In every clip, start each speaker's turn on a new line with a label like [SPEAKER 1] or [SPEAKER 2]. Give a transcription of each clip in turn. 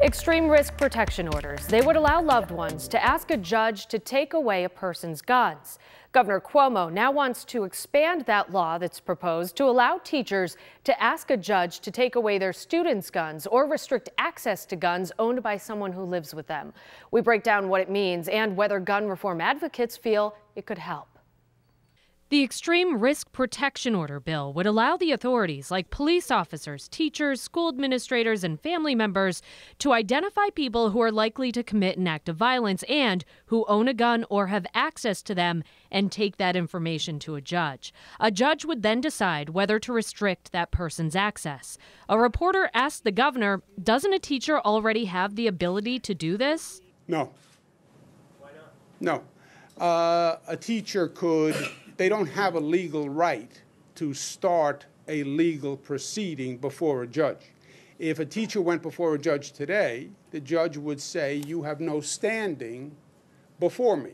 [SPEAKER 1] Extreme risk protection orders. They would allow loved ones to ask a judge to take away a person's guns. Governor Cuomo now wants to expand that law that's proposed to allow teachers to ask a judge to take away their students' guns or restrict access to guns owned by someone who lives with them. We break down what it means and whether gun reform advocates feel it could help. The Extreme Risk Protection Order bill would allow the authorities like police officers, teachers, school administrators, and family members to identify people who are likely to commit an act of violence and who own a gun or have access to them and take that information to a judge. A judge would then decide whether to restrict that person's access. A reporter asked the governor, doesn't a teacher already have the ability to do this?
[SPEAKER 2] No. Why not? No. A teacher could. They don't have a legal right to start a legal proceeding before a judge. If a teacher went before a judge today, the judge would say, you have no standing before me.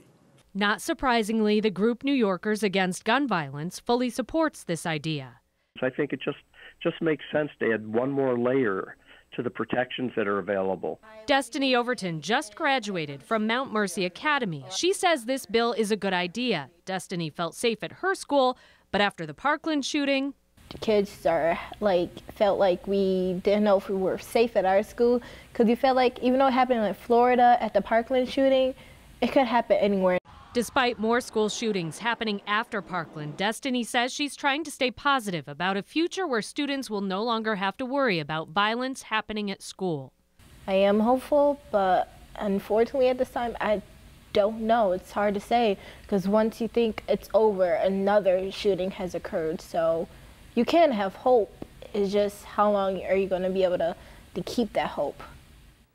[SPEAKER 1] Not surprisingly, the group New Yorkers Against Gun Violence fully supports this idea.
[SPEAKER 3] I think it just makes sense to add one more layer to the protections that are available.
[SPEAKER 1] Destiny Overton just graduated from Mount Mercy Academy. She says this bill is a good idea. Destiny felt safe at her school, but after the Parkland shooting,
[SPEAKER 4] kids felt like we didn't know if we were safe at our school, because you felt like even though it happened in Florida at the Parkland shooting, it could happen anywhere.
[SPEAKER 1] Despite more school shootings happening after Parkland, Destiny says she's trying to stay positive about a future where students will no longer have to worry about violence happening at school.
[SPEAKER 4] I am hopeful, but unfortunately at this time, I don't know. It's hard to say, because once you think it's over, another shooting has occurred. So you can have hope. It's just how long are you going to be able to keep that hope?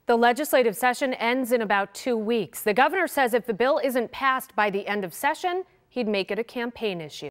[SPEAKER 1] The legislative session ends in about 2 weeks. The governor says if the bill isn't passed by the end of session, he'd make it a campaign issue.